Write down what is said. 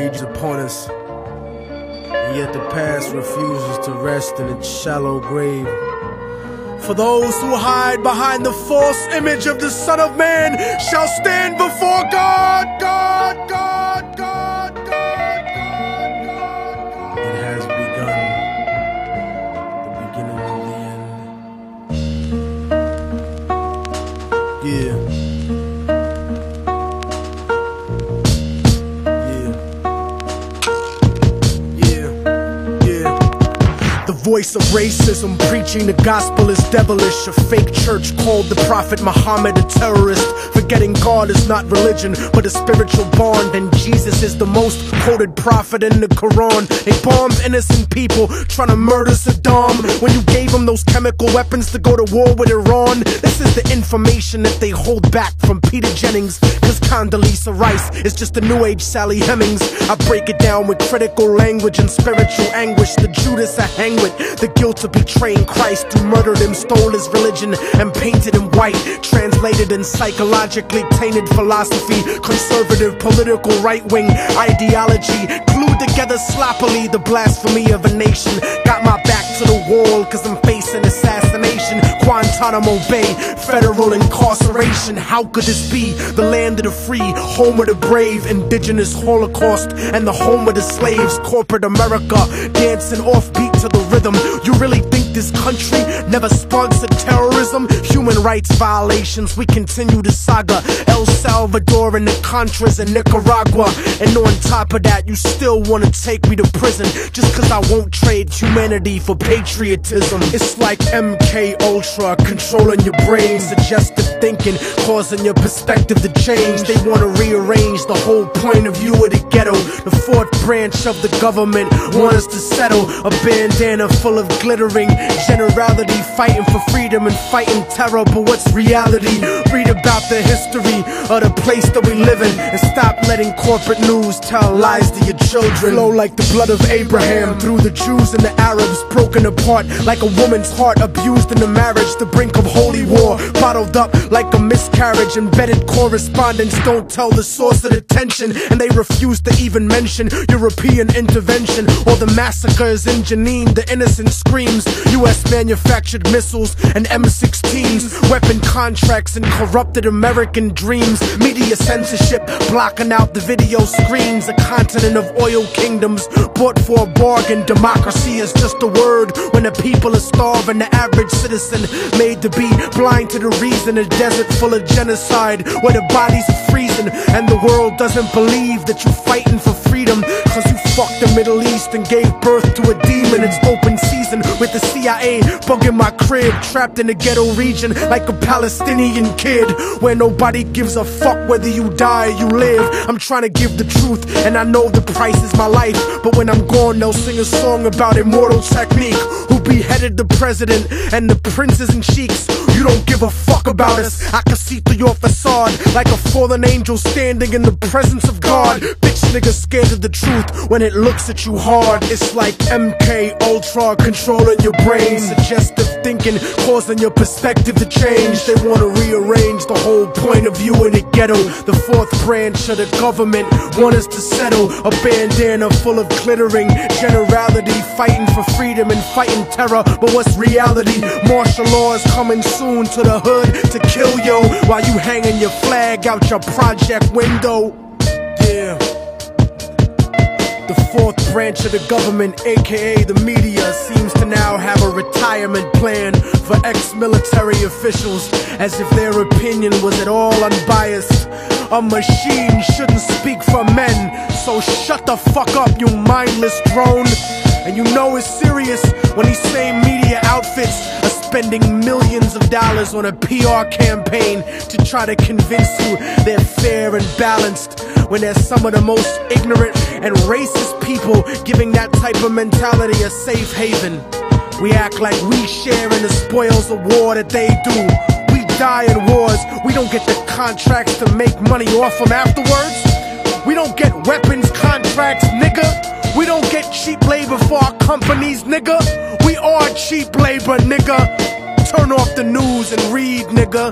rage upon us, and yet the past refuses to rest in its shallow grave. For those who hide behind the false image of the Son of Man shall stand before God. It has begun, the beginning of the end. Yeah. The voice of racism, preaching the gospel is devilish. A fake church called the Prophet Muhammad a terrorist, forgetting God is not religion but a spiritual bond, and Jesus is the most quoted prophet in the Quran. They bombed innocent people trying to murder Saddam when you gave them those chemical weapons to go to war with Iran. This is the information that they hold back from Peter Jennings, cause Condoleezza Rice is just a new age Sally Hemings. I break it down with critical language and spiritual anguish. The Judas I hang with, the guilt of betraying Christ, who murdered him, stole his religion, and painted him white. Translated in psychologically tainted philosophy, conservative political right-wing ideology, glued together sloppily the blasphemy of a nation. Got my back to the wall cause I'm facing assassination. Guantanamo Bay, federal incarceration. How could this be? The land of the free, home of the brave, indigenous Holocaust, and the home of the slaves. Corporate America, dancing offbeat to the rhythm. You really think this country never sponsored terrorism? Human rights violations, we continue the saga. El Salvador and the Contras in Nicaragua. And on top of that, you still wanna take me to prison just cause I won't trade humanity for patriotism. It's like MK Ultra controlling your brain, suggestive thinking, causing your perspective to change. They wanna rearrange the whole point of view of the ghetto. The fourth branch of the government want us to settle. A bandana full of glittering generality, fighting for freedom and fighting terror. But what's reality? Read about the history of the place that we live in, and stop letting corporate news tell lies to your children. Flow like the blood of Abraham through the Jews and the Arabs, broken apart like a woman's heart, abused in the marriage, the brink of holy war, bottled up like a miscarriage. Embedded correspondence don't tell the source of the tension, and they refuse to even mention European intervention or the massacres in Jenin. The innocent screams, US manufactured missiles and M16s, weapon contracts and corrupted American dreams. Media censorship blocking out the video screens. A continent of oil kingdoms bought for a bargain. Democracy is just a word when the people are starving. The average citizen made to be blind to the reason. A desert full of genocide where the bodies are freezing, and the world doesn't believe that you're fighting for freedom cause you fucked the Middle East and gave birth to a demon. It's open season with the CIA bugging my crib, trapped in the ghetto region like a Palestinian kid, where nobody gives a fuck whether you die or you live. I'm trying to give the truth and I know the price is my life, but when I'm gone they'll sing a song about Immortal Technique, who beheaded the president and the princes and sheiks. You don't give a fuck about us. I can see through your facade like a fallen angel standing in the presence of God. Bitch niggas scared of the truth when it looks at you hard. It's like MK Ultra controlling your brain, suggestive thinking causing your perspective to change. They wanna rearrange the whole point of view in the ghetto. The fourth branch of the government want us to settle. A bandana full of glittering generality, fighting for freedom and fighting terror. But what's reality? Martial law is coming soon to the hood to kill yo while you hanging your flag out your project window. Yeah. The fourth branch of the government, aka the media, seems to now have a retirement plan for ex-military officials, as if their opinion was at all unbiased. A machine shouldn't speak for men, so shut the fuck up, you mindless drone. And you know it's serious when these same media outfits are spending millions of dollars on a PR campaign to try to convince you they're fair and balanced, when they're some of the most ignorant and racist people giving that type of mentality a safe haven. We act like we share in the spoils of war that they do. We die in wars, we don't get the contracts to make money off them afterwards. We don't get weapons contracts, nigga. We don't get cheap labor for our companies, nigga. We are cheap labor, nigga. Turn off the news and read, nigga.